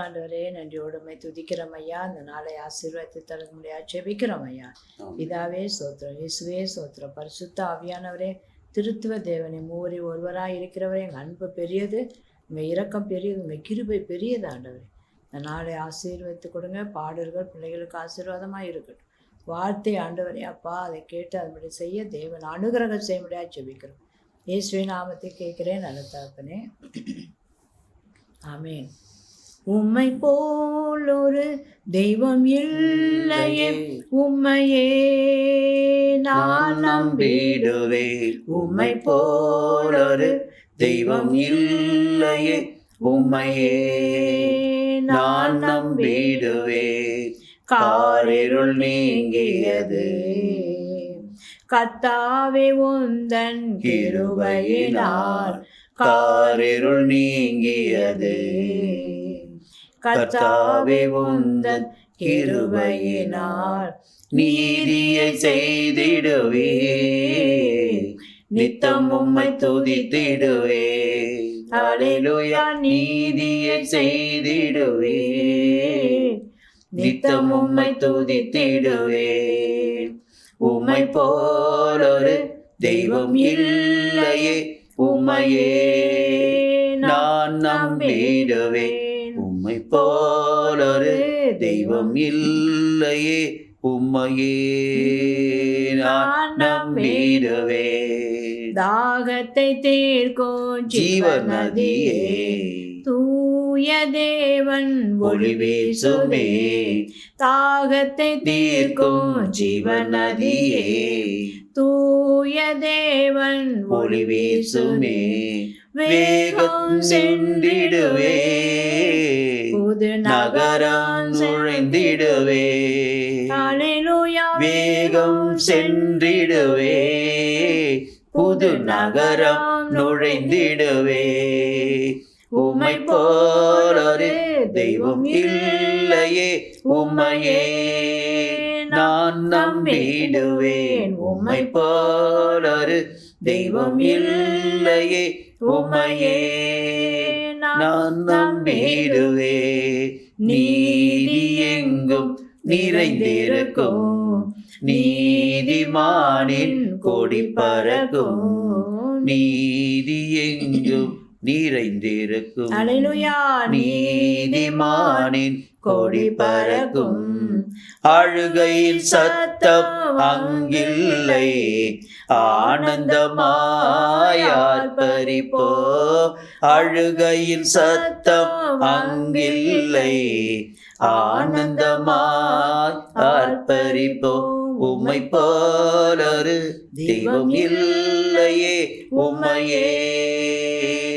ஆண்டவரே, நன்றியோடு உம்மை துதிக்கிறோம் ஐயா. இந்த நாளை ஆசீர்வாதத்தை தர முடியாது ஜெபிக்கிறோம் ஐயா. பிதாவே ஸ்தோத்திரம், இயேசுவே ஸ்தோத்திரம், பரிசுத்த ஆவியானவரே, திருத்துவ தேவனே, மூவரி ஒருவராய் இருக்கிறவரே, எங்கள் அன்பு பெரியது, உங்கள் இரக்கம் பெரியது, உங்கள் கிருபை பெரியது ஆண்டவரே. இந்த நாளை ஆசீர்வதித்து கொடுங்க. பாடல்கள் பிள்ளைகளுக்கு ஆசீர்வாதமாக இருக்கட்டும். வார்த்தை ஆண்டவரே அப்பா, அதை கேட்டு அதன்படி செய்ய தேவன் அனுகிரகம் செய்ய முடியாது ஜெபிக்கிறோம். இயேசுவின் நாமத்தை கேட்கிறேன் நல்ல தகப்பனே, ஆமேன். உம்மை போல் ஒரு தெய்வம் இல்லையே, உம்மையே நான் நம்பிடுவேன். உம்மை போல் ஒரு தெய்வம் இல்லையே, உம்மையே நான் நம்பிடுவேன். காரிருள் நீங்கியது கர்த்தாவே உந்தன் கிருபையினால், காரிருள் நீங்கியது கர்த்தாவே உந்தன் கிருபையினால். நீதியை செய்திடுவே, நித்தம் உம்மை துதித்திடுவே. அல்லேலூயா. நீதியை செய்திடுவே, நித்தம் உம்மை துதித்திடுவே. உம்மை போல் ஒரு தெய்வம் இல்லையே, உம்மையே நான் நம்பிடுவேன். உம்மை போல் ஒரு தெய்வம் இல்லையே, உம்மையே நான் நம்பிடுவேன். தாகத்தை தீர்க்கும் ஜீவநதியே, தூய தேவன் ஒளி வீசுமே. தாகத்தை தீர்க்கும் ஜீவநதியே, தூய தேவன் ஒளி வீசுமே. வேகம் சென்றிடுவே, புது நகரம் நுழைந்திடுவே. அல்லேலூயா. வேகம் சென்றிடுவே, புது நகரம் நுழைந்திடுவே. உம்மை போல் ஒரு தெய்வம் இல்லையே, உம்மையே நான் நம்பிடுவேன். உம்மை போல் ஒரு தெய்வம் இல்லையே, உம்மையே நான் நம்பிடுவேன். நீதி எங்கும் நிறைந்திருக்கும், நீதிமானின் கொடி பறக்கும். நீதி எங்கும் நிறைந்திருக்கும், அல்லேலூயா. நீதிமானின் கொடி பறக்கும். அழுகையின் சத்தம் அங்கில்லை, ஆனந்தமாய் ஆர்ப்பரிப்போ. அழுகையின் சத்தம் அங்கில்லை, ஆனந்தமாய் ஆர்ப்பரிப்போ. உம்மை போல் ஒரு தெய்வம் இல்லையே, உம்மையே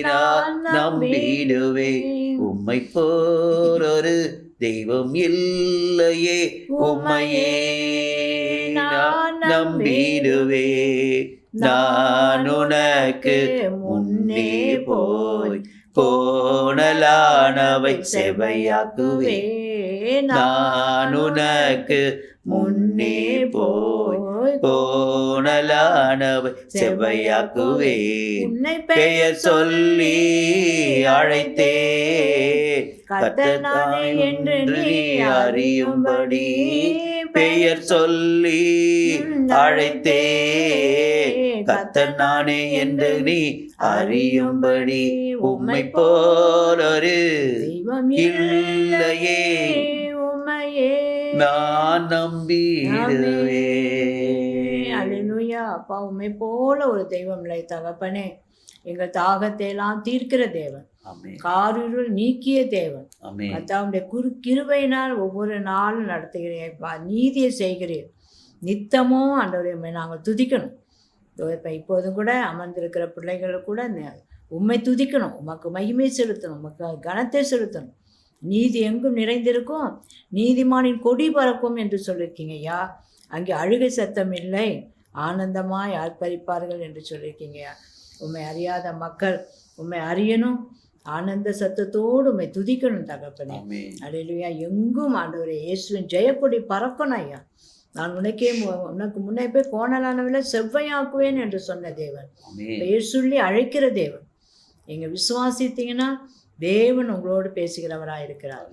நான் நம்பிடுவேன். உம்மை போல் ஒரு தெய்வம் இல்லையே, உம்மையே நான் நம்பிடுவேன். நான் உனக்கு முன்னே போய் கோணலானவை செவையாக்குவே. நான் உனக்கு முன்னே போய் கோணலானவை செவையாக்குவே. பெயர் சொல்லி அழைத்தே, கர்த்தர் நானே என்று நீ அறியும்படி. பெயர் சொல்லி அழைத்தே, கர்த்தர் நானே என்று நீ அறியும்படி. உம்மை போல் ஒரு தெய்வம் இல்லையே, உம்மையே நான் நம்பிடுவேன். அல்லேலூயா. அப்பா, உம்மை போல ஒரு தெய்வம் இல்லை தகப்பனே. எங்கள் தாகத்தை எல்லாம் தீர்க்கிற தேவன், காரிருள் நீக்கிய தேவன். கர்த்தாவுடைய கிருபையினால் ஒவ்வொரு நாளும் நடத்துகிறேன், நீதியை செய்கிறேன். நித்தமும் ஆண்டவரை நாங்கள் துதிக்கணும். இப்போதும் கூட அமர்ந்திருக்கிற பிள்ளைகளுக்கு கூட உம்மை துதிக்கணும், உமக்கு மகிமை செலுத்தணும், உமக்கு கனத்தை செலுத்தணும். நீதி எங்கும் நிறைந்திருக்கும், நீதிமானின் கொடி பறக்கும் என்று சொல்லியிருக்கீங்க ஐயா. அங்கே அழுகை சத்தம் இல்லை, ஆனந்தமாய் ஆர்ப்பரிப்பார்கள் என்று சொல்லியிருக்கீங்கய்யா. உம்மை அறியாத மக்கள் உம்மை அறியணும், ஆனந்த சத்தத்தோடு உம்மை துதிக்கணும் தகப்பனே. அல்லேலூயா. எங்கும் ஆண்டவரே இயேசுவின் ஜெயக்கொடி பறக்கணும் ஐயா. நான் உனக்கு முன்னே போய் கோணலானவில செவ்வையாக்குவேன் என்று சொன்ன தேவன், பெயர் சொல்லி அழைக்கிற தேவன். நீங்கள் விசுவாசித்தீங்கன்னா தேவன் உங்களோடு பேசுகிறவராக இருக்கிறார்.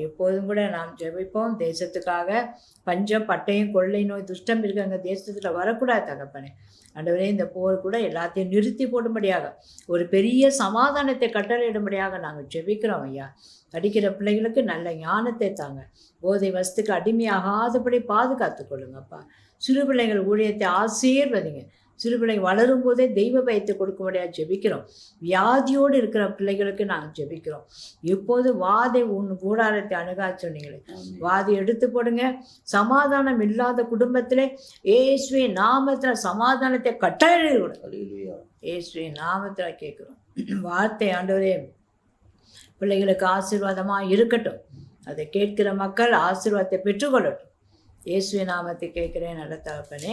எப்போதும் கூட நாம் ஜெபிப்போம். தேசத்துக்காக பஞ்சம், பட்டயம், கொள்ளை நோய், துஷ்டம் இருக்க தேசத்தில் வரக்கூடாது தகப்பனே. ஆண்டவரே, இந்த போர் கூட எல்லாத்தையும் நிறுத்தி போடும்படியாக, ஒரு பெரிய சமாதானத்தை கட்டளையிடும்படியாக நாங்கள் ஜெபிக்கிறோம் ஐயா. படிக்கிற பிள்ளைகளுக்கு நல்ல ஞானத்தை தாங்க. போதை வஸ்துக்கு அடிமையாகாதபடி பாதுகாத்து கொள்ளுங்கப்பா. சிறு பிள்ளைகள் ஊழியத்தை ஆசீர்வதிங்க. சிறு பிள்ளைங்க வளரும் போதே தெய்வ பயத்தை கொடுக்கும்படியாக ஜெபிக்கிறோம். வியாதியோடு இருக்கிற பிள்ளைகளுக்கு நாங்கள் ஜெபிக்கிறோம். இப்போது வாதை கூடாரத்தை அணுகா சொன்னீங்களே, வாதி எடுத்து போடுங்க. சமாதானம் இல்லாத குடும்பத்திலே இயேசுவின் நாமத்தில் சமாதானத்தை கட்டளையிடுங்க. இயேசுவின் நாமத்தில் கேட்குறோம். வார்த்தை ஆண்டவரே பிள்ளைகளுக்கு ஆசீர்வாதமாக இருக்கட்டும். அதை கேட்கிற மக்கள் ஆசீர்வாதத்தை பெற்றுக்கொள்ளட்டும். இயேசுவின் நாமத்தை கேட்கிறேன் நல்ல தகப்பனே,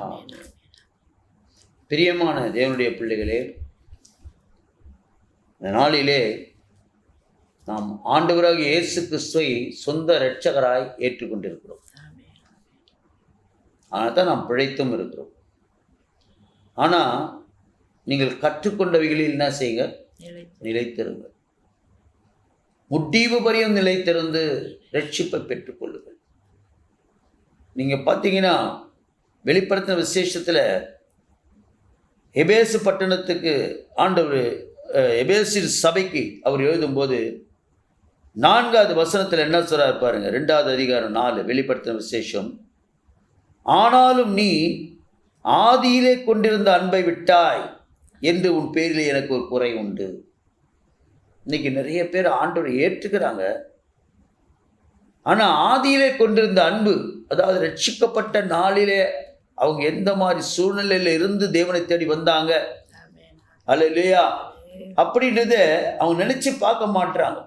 ஆமென். பிரியமான தேவனுடைய பிள்ளைகளே, இந்த நாளிலே நாம் ஆண்டவராகிய இயேசு கிறிஸ்துவை சொந்த இரட்சகராய் ஏற்றுக்கொண்டிருக்கிறோம். ஆனால் தான் நாம் பிழைத்தும் இருக்கிறோம். ஆனால் நீங்கள் கற்றுக்கொண்டவைகளில் என்ன செய்யுங்க? நிலைத்திருங்கள். முடிவு பரியம் நிலைத்திருந்து ரட்சிப்பை பெற்றுக்கொள்ளுங்கள். நீங்கள் பார்த்தீங்கன்னா வெளிப்படுத்தின விசேஷத்தில் எபேசு பட்டணத்துக்கு ஆண்டவர் எபேசு சபைக்கு அவர் எழுதும்போது 4வது வசனத்தில் என்ன சொல்றார் பாருங்க. 2வது அதிகாரம் 4 வெளிப்படுத்தின விசேஷம். ஆனாலும் நீ ஆதியிலே கொண்டிருந்த அன்பை விட்டாய் என்று உன் பேரிலே எனக்கு ஒரு குறை உண்டு. இன்னைக்கு நிறைய பேர் ஆண்டவரை ஏற்றுக்கிறாங்க. ஆனால் ஆதியிலே கொண்டிருந்த அன்பு, அதாவது ரட்சிக்கப்பட்ட நாளிலே அவங்க எந்த மாதிரி சூழ்நிலையில் இருந்து தேவனை தேடி வந்தாங்க, அல்லேலூயா, அப்படின்றத அவங்க நினைச்சு பார்க்க மாட்டாங்க.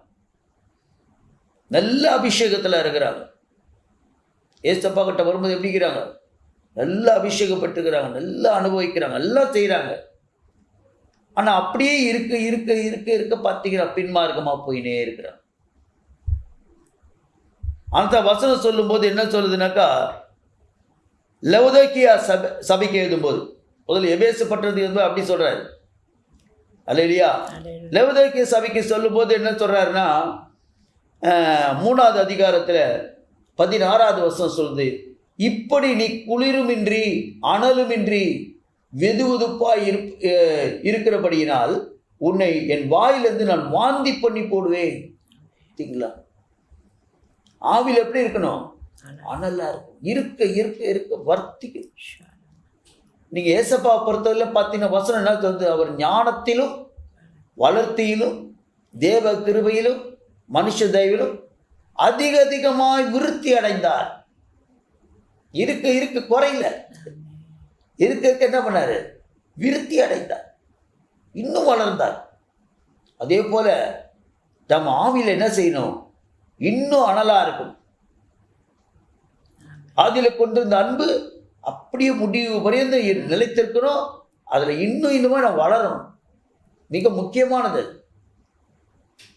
நல்ல அபிஷேகத்தில் இருக்கிறாங்க. ஏசப்பா கிட்ட வரும்போது எப்படி இருக்கிறாங்க? நல்லா அபிஷேகப்பட்டுக்கிறாங்க, நல்லா அனுபவிக்கிறாங்க, நல்லா செய்கிறாங்க. ஆனால் அப்படியே இருக்க இருக்க இருக்க இருக்க பார்த்தீங்கன்னா பின்மார்க்கமாக போயினே இருக்கிறாங்க. அந்த வசனம் சொல்லும்போது என்ன சொல்லுதுனாக்கா, லவோதிக்கேயா சபைக்கு எழுதும்போது முதல்ல எபேசு பட்டணத்துக்கு எழுதும்போது அப்படி சொல்றாரு, அல்லேலூயா. லவோதிக்கேயா சபைக்கு சொல்லும்போது என்ன சொல்றாருன்னா, 3வது அதிகாரத்தில் 16வது வசனம் சொல்லுது, இப்படி நீ குளிருமின்றி அனலுமின்றி வெதுவெதுப்பாய் இருக்கிறபடியினால் உன்னை என் வாயிலிருந்து நான் வாந்தி பண்ணி போடுவேன். சரிங்களா? ஆவியில் எப்படி இருக்கணும்? அனலா இருக்கும். இருக்க இருக்க இருக்க வர்த்திக்கு. நீங்க ஏசப்பா பொறுத்தவரை பார்த்தீங்கன்னா வசனம் என்ன சொல்றது? அவர் ஞானத்திலும் வளர்த்தியிலும் தேவ கிருபையிலும் மனுஷ தயவிலும் அதிக அதிகமாய் விருத்தி அடைந்தார். இருக்க இருக்க குறையில, இருக்க இருக்க என்ன பண்ணாரு? விருத்தி அடைந்தார், இன்னும் வளர்ந்தார். அதே போல நம்ம ஆவியில் என்ன செய்யணும்? இன்னும் அனலா இருக்கும். அதில் கொண்டிருந்த அன்பு அப்படியே முடிவு வரைந்து நிலைத்திருக்கணும். அதுல இன்னும் இன்னுமா நம்ம வளரணும். மிக முக்கியமானது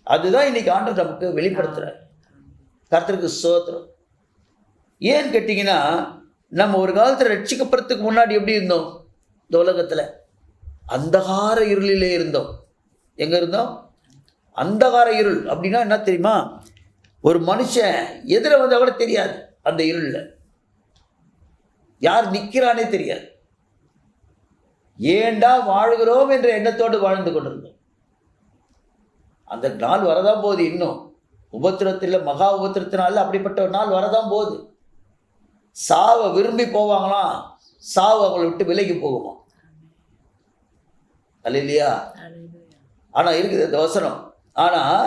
அதுதான் இன்னைக்கு ஆண்டவர் நமக்கு வெளிப்படுத்துறார். கர்த்தருக்கு ஸ்தோத்திரம். ஏன்னு கேட்டீங்கன்னா, நம்ம ஒரு காலத்தில் ரட்சிக்கப்படுறதுக்கு முன்னாடி எப்படி இருந்தோம்? இந்த உலகத்தில் அந்தகார இருளிலே இருந்தோம். எங்கே இருந்தோம்? அந்தகார இருள். அப்படின்னா என்ன தெரியுமா? ஒரு மனுஷன் எதிர வந்தால் கூட தெரியாது. அந்த இருளில் யார் நிற்கிறானே தெரியாது. ஏண்டா வாழ்கிறோம் என்ற எண்ணத்தோடு வாழ்ந்து கொண்டிருந்தோம். அந்த நாள் வரதான் போகுது. இன்னும் உபத்திரத்தில், மகா உபத்திரத்தினால அப்படிப்பட்ட ஒரு நாள் வரதான் போகுது. சாவை விரும்பி போவாங்களாம், சாவு அவங்களை விட்டு விலகி போகுமா? அல்லேலூயா. ஆனால் இருக்குது அந்த வசனம். ஆனால்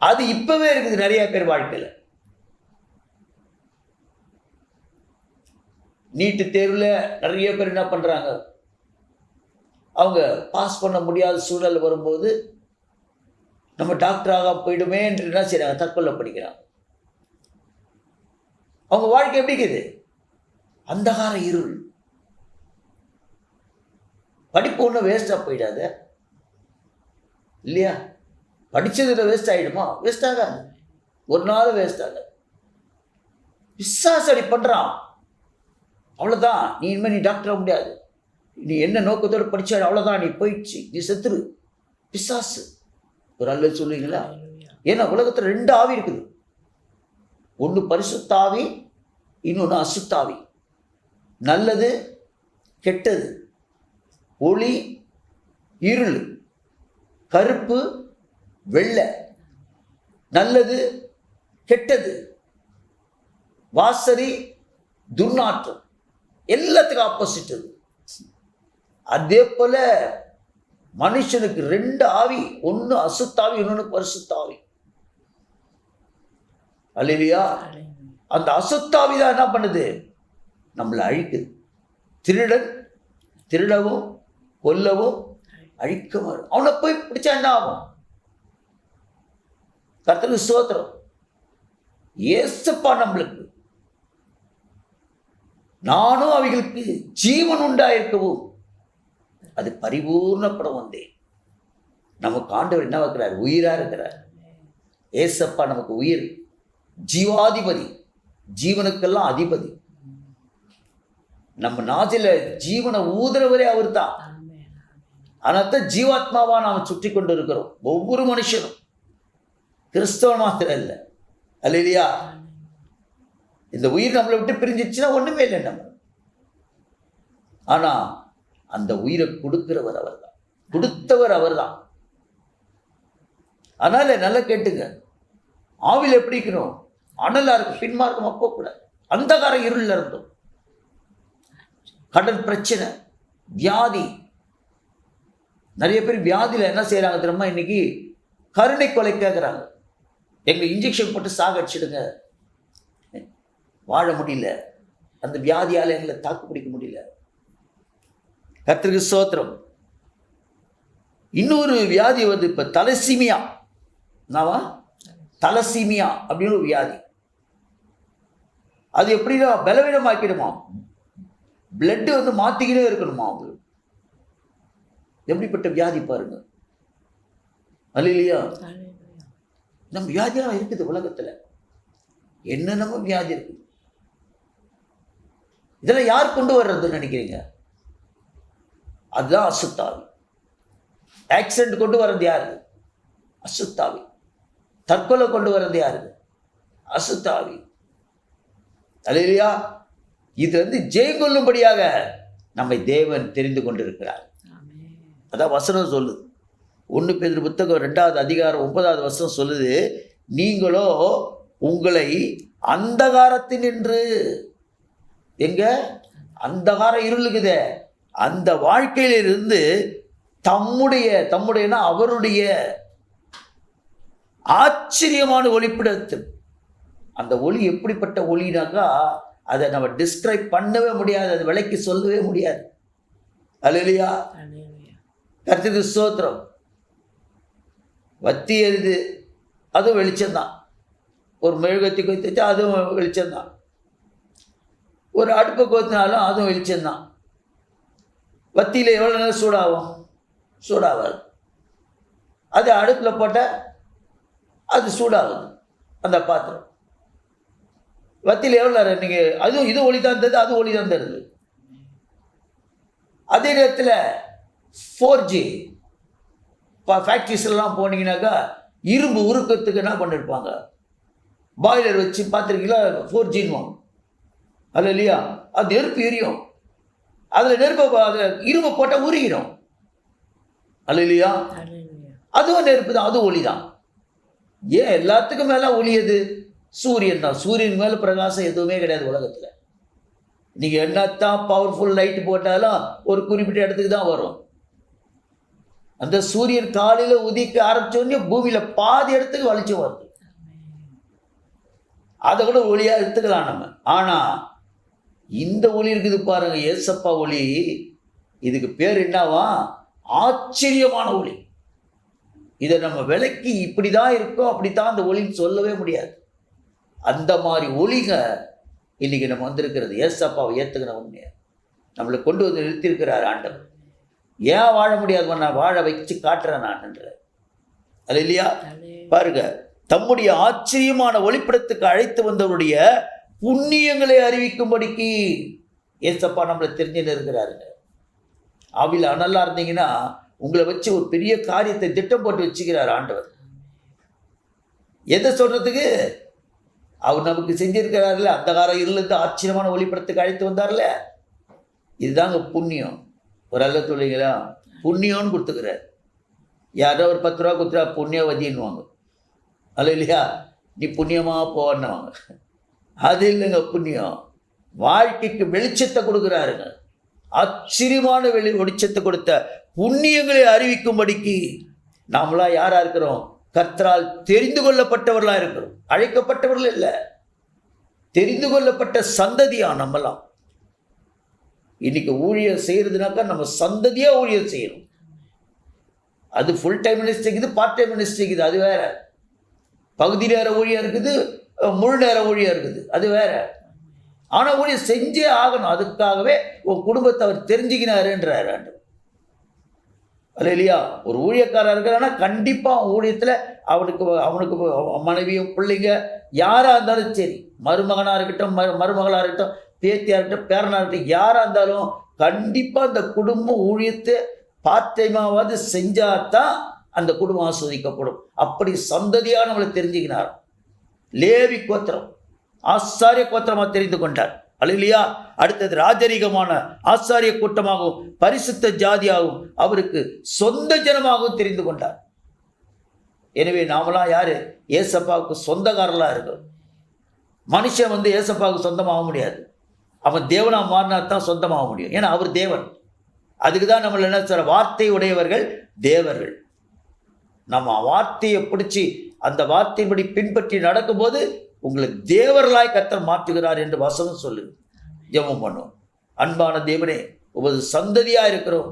அது இப்பவே இருக்குது நிறைய பேர் வாழ்க்கையில். நீட்டு தேர்வில் நிறைய பேர் என்ன பண்ணுறாங்க? அவங்க பாஸ் பண்ண முடியாத சூழல் வரும்போது நம்ம டாக்டராக போயிடுமே என்று என்ன செய்கிறாங்க? தற்கொலை படிக்கிறாங்க. அவங்க வாழ்க்கை எப்படி இருக்குது? அந்தகார இருள். படிப்பு ஒன்றும் வேஸ்டாக போயிடாத இல்லையா? படித்ததில் வேஸ்ட் ஆகிடுமா? வேஸ்ட் ஆகாது. ஒரு நாள் வேஸ்ட் ஆகாது. விசாசடி பண்ணுறான், அவ்வளோதான். நீ இனிமேல் நீ டாக்டர் ஆக முடியாது. நீ என்ன நோக்கத்தோடு படித்தாடு, அவ்வளோதான், நீ போயிடுச்சு, நீ செத்துரு. பிசாசு. ஒரு அல்ல சொல்லுவீங்களா? ஏன்னா உலகத்துல 2 ஆவி இருக்குது. ஒன்று பரிசுத்தாவி, இன்னொன்று அசுத்தாவி. நல்லது கெட்டது, ஒளி இருள், கருப்பு வெள்ளை, நல்லது கெட்டது, வாசரி துர்நாற்றம், எல்லாத்துக்கும் ஆப்போசிட் அது. அதே போல மனுஷனுக்கு 2 ஆவி, ஒன்று அசுத்தாவி, இன்னொன்று பரிசுத்தாவி. அல்லேலூயா. அந்த அசுத்தாவி தான் என்ன பண்ணுது? நம்மளை அழிக்குது. திருடன் திருடவும் கொல்லவும் அழிக்கவும். அவனை போய் பிடிச்சா என்ன ஆகும்? கர்த்தருக்கு ஸ்தோத்திரம். ஏசப்பா நம்மளுக்கு நானும் அவைகளுக்கு ஜீவன் உண்டாயிருக்கவும் அது பரிபூர்ணப்பட வந்தேன். நமக்கு ஆண்டவர் என்ன வைக்கிறார்? உயிரா இருக்கிறார். ஏசப்பா நமக்கு உயிர், ஜீவாதிபதி, ஜீவனுக்கெல்லாம் அதிபதி. நம்ம நாசில ஜீவனை ஊதுறவரே அவர் தான். அதனால்தான் ஜீவாத்மாவா நாம் சுற்றி கொண்டு இருக்கிறோம். ஒவ்வொரு மனுஷனும், கிறிஸ்தவன் மாத்திரம் இல்லை. அல்லேலூயா. இந்த உயிர் நம்மளை விட்டு பிரிஞ்சிச்சுன்னா ஒண்ணுமே இல்லை நம்ம. ஆனா அந்த உயிரை கொடுக்கிறவர் அவர் தான், கொடுத்தவர் அவர் தான். அதனால நல்லா கேட்டுங்க, ஆவில எப்படி இருக்கணும்? அனலா இருக்கு, பின்மார்க்கம் போகக்கூடாது. அந்தகார இருள்ல இருந்தோம். கடன் பிரச்சனை, வியாதி. நிறைய பேர் வியாதியில என்ன செய்யறாங்க தெரியுமா? இன்னைக்கு கருணை கொலை கேட்குறாங்க. எங்களை இன்ஜெக்ஷன் போட்டு சாகடிச்சிடுங்க, வாழ முடியல, அந்த வியாதியால் எங்களை தாக்கு பிடிக்க முடியல. கர்த்தருக்கு ஸ்தோத்திரம். இன்னொரு வியாதி வந்து இப்போ தலசீமியா. என்னவா? தலசீமியா அப்படின்னு ஒரு வியாதி. அது எப்படின்னா பலவீனமாக்கிடுமா, பிளட் வந்து மாத்திக்கிட்டே இருக்கணுமா அவங்களுக்கு. எப்படிப்பட்ட வியாதி பாருங்க. அல்லேலூயா. நம்ம வியாதியெல்லாம் இருக்குது உலகத்துல, என்னென்னமோ வியாதி இருக்குது. இதெல்லாம் யார் கொண்டு வர்றதுன்னு நினைக்கிறீங்க? அதுதான் அசுத்தாவி. ஆக்சிடென்ட் கொண்டு வர்றது யாரு? அசுத்தாவி. தற்கொலை கொண்டு வர்றது யாரு? அசுத்தாவி. அல்லேலூயா. இது வந்து ஜெயங்கொள்ளும்படியாக நம்மை தேவன் தெரிந்து கொண்டிருக்கிறார். அதான் வசனம் சொல்லுது. 1 பேதுரு புத்தகம் 2வது அதிகாரம் 9வது வசனம் சொல்லுது, நீங்களோ உங்களை அந்தகாரத்தினின்று, எங்க அந்தகார இருளுக்குதே, அந்த வாழ்க்கையிலிருந்து தம்முடைய அவருடைய ஆச்சரியமான ஒளிப்பிடத்தில், அந்த ஒளி எப்படிப்பட்ட ஒளினாக்கா அதை நம்ம டிஸ்கிரைப் பண்ணவே முடியாது, அதை விலைக்கு சொல்லவே முடியாது. அல்லேலூயா. கர்த்தருக்கு ஸ்தோத்திரம். வத்தி எரிது, அதுவும் வெளிச்சம்தான். ஒரு மெழுகத்தி கொத்திச்சா அதுவும் வெளிச்சம்தான். ஒரு அடுப்பை கொத்தினாலும் அதுவும் வெளிச்சம்தான். வத்தியில் எவ்வளோ நேரம் சூடாகும்? சூடாகாது. அது அடுப்பில் போட்டால் அது சூடாகுது அந்த பாத்திரம். வத்தியில் எவ்வளோ நேரம் நீங்கள், அதுவும் இது ஒளி தான் தருது, அது ஒளி தான் தருது. அதே நேரத்தில் 4G ஃபேக்ட்ரிஸ்லாம் போனீங்கன்னாக்கா இரும்பு உருக்கிறதுக்கு என்ன பண்ணியிருப்பாங்க? பாய்லர் வச்சு பார்த்துருக்கீங்களா? 4Gன்னு வாங்க. அல்ல இல்லையா? அது நெருப்பு எரியும். அதில் நெருப்பை அதில் இரும்பு போட்டால் உருகிடும். அல்ல இல்லையா? அதுவும் நெருப்பு தான், அதுவும் ஒளி தான். ஏன் எல்லாத்துக்கும் மேலே ஒளி எது? சூரியன் தான். சூரியன் மேலே பிரகாசம் எதுவுமே கிடையாது உலகத்தில். நீங்கள் என்னத்தான் பவர்ஃபுல் லைட் போட்டாலும் ஒரு குறிப்பிட்ட இடத்துக்கு தான் வரும். அந்த சூரியன் காலையில் உதிக்க ஆரம்பிச்சோடனே பூமியில் பாதி இடத்துக்கு வலிச்சு வருது. அதை கூட ஒளியாக எடுத்துக்கலாம் நம்ம. ஆனால் இந்த ஒளி இருக்குது பாருங்க, ஏசப்பா ஒளி. இதுக்கு பேர் என்னவா? ஆச்சரியமான ஒளி. இதை நம்ம விலைக்கு இப்படி தான் இருக்கோம், அப்படித்தான் அந்த ஒளின்னு சொல்லவே முடியாது. அந்த மாதிரி ஒளிங்க இன்னைக்கு நம்ம வந்திருக்கிறது. ஏசப்பாவை ஏற்றுக்கிற உண்மையை நம்மளை கொண்டு வந்து நிறுத்தியிருக்கிறார் ஆண்டவர். ஏன் வாழ முடியாது? நான் வாழ வச்சு காட்டுறேன் நான். அது இல்லையா? பாருங்க, தம்முடைய ஆச்சரியமான ஒளிப்படத்துக்கு அழைத்து வந்தவருடைய புண்ணியங்களை அறிவிக்கும்படிக்கு ஏசப்பா நம்மளை தெரிஞ்சுன்னு இருக்கிறாருங்க. ஆவியில் அனலா இருந்தீங்கன்னா உங்களை வச்சு ஒரு பெரிய காரியத்தை திட்டம் போட்டு வச்சுக்கிறார் ஆண்டவர். எதை சொல்றதுக்கு? அவர் நமக்கு செஞ்சிருக்கிறார்ல, அந்தகார இருளிலிருந்து ஆச்சரியமான ஒளிப்படத்துக்கு அழைத்து வந்தார்ல. இதுதாங்க புண்ணியம். ஒரு அல்ல சொல்லுங்களா, புண்ணியம்னு கொடுத்துக்கிறார். யாரோ ஒரு 10 ரூபா கொடுத்துரா புண்ணியவதின்னுவாங்க, அல்ல இல்லையா? நீ புண்ணியமாக போவாங்க. அது இல்லைங்க புண்ணியம். வாழ்க்கைக்கு வெளிச்சத்தை கொடுக்குறாருங்க. ஆச்சரியமான வெளிச்சத்தை கொடுத்த புண்ணியங்களை அறிவிக்கும்படிக்கு நாமளா யாரா இருக்கிறோம்? கர்த்தரால் தெரிந்து கொள்ளப்பட்டவர்களா இருக்கிறோம். அழைக்கப்பட்டவர்கள் இல்லை, தெரிந்து கொள்ளப்பட்ட சந்ததியா நம்மலாம். இன்னைக்கு ஊழியர் செய்யறதுனாக்கா நம்ம சந்ததியா ஊழியர் செய்யணும். அது ஃபுல் டைம் மினிஸ்ட்ரிக்குது, பார்ட் டைம் மினிஸ்ட்ரிக்குது, அது வேற. பகுதி நேர ஊழியம் இருக்குது, முழு நேர ஊழியம் இருக்குது, அது வேற. ஆனால் ஊழியம் செஞ்சே ஆகணும். அதுக்காகவே உன் குடும்பத்தை அவர் தெரிஞ்சுக்கினாருன்றார் ஆண்டவர். அல்ல இல்லையா? ஒரு ஊழியக்காரர் இருக்கிறான்னா கண்டிப்பாக ஊழியத்தில் அவனுக்கு மனைவியும் பிள்ளைங்க யாராக இருந்தாலும் சரி, மருமகனாக இருக்கட்டும், மருமகளாக இருக்கட்டும், பேத்தியாக இருக்கட்டும், பேரனாக இருக்கட்டும், யாராக இருந்தாலும் கண்டிப்பாக அந்த குடும்பம் ஊழியத்தை பார்த்தைமாவது செஞ்சாதான் அந்த குடும்பம் ஆஸ்வதிக்கப்படும். அப்படி சந்ததியாக நம்மளை தெரிஞ்சுக்கினார். லேவி கோத்திரம் ஆசாரிய கோத்திரமாக தெரிந்து கொண்டார். அல்லையா? அடுத்தது ராஜரீகமான ஆசாரிய கூட்டமாகவும் பரிசுத்த ஜாதியாகவும் அவருக்கு சொந்த ஜனமாகவும் தெரிந்து கொண்டார். எனவே நாமெல்லாம் யாரு? ஏசப்பாவுக்கு சொந்தக்காரர்களாக இருக்கிறோம். மனுஷன் ஏசப்பாவுக்கு சொந்தமாக முடியாது. அவன் தேவனா மாறினா தான் சொந்தமாக முடியும். ஏன்னா அவர் தேவன். அதுக்கு தான் நம்மள என்ன சார், வார்த்தை உடையவர்கள் தேவர்கள். நம்ம வார்த்தையை பிடிச்சி அந்த வார்த்தையின்படி பின்பற்றி நடக்கும்போது உங்களை தேவர்களாய் கர்த்தர் மாற்றுகிறார் என்று வசனம் சொல்லு. ஜெபம் பண்ணுவோம். அன்பான தேவனே, உமது சந்ததியா இருக்கிறோம்,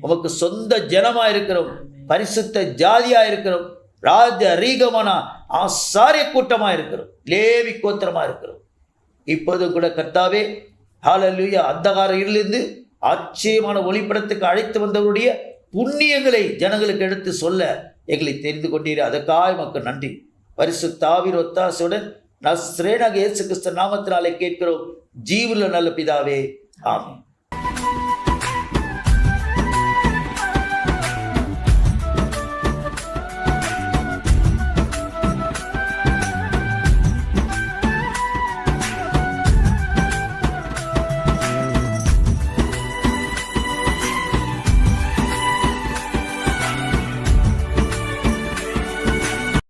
உமக்கு சொந்த ஜனமா இருக்கிறோம், பரிசுத்த ஜாதியா இருக்கிறோம், ராஜரீகமான ஆசாரிய கூட்டமா இருக்கிறோம், லேவி கோத்திரமா இருக்கிறோம். இப்போதும் கூட கர்த்தாவே, ஹல்லேலூயா, அந்தகார இருளிலிருந்து ஆச்சரியமான ஒளிப்படத்துக்கு அழைத்து வந்தவருடைய புண்ணியங்களை ஜனங்களுக்கு எடுத்து சொல்ல எங்களை தெரிந்து கொண்டீர். அதற்காக மக்கள் நன்றி. பரிசுத்த ஆவியின் ஒத்தாசையுடன் நஸ்ரேனாகிய இயேசு கிறிஸ்து நாமத்தினாலே கேட்கிறோம், ஜீவனுள்ள நல்ல பிதாவே, ஆமென்.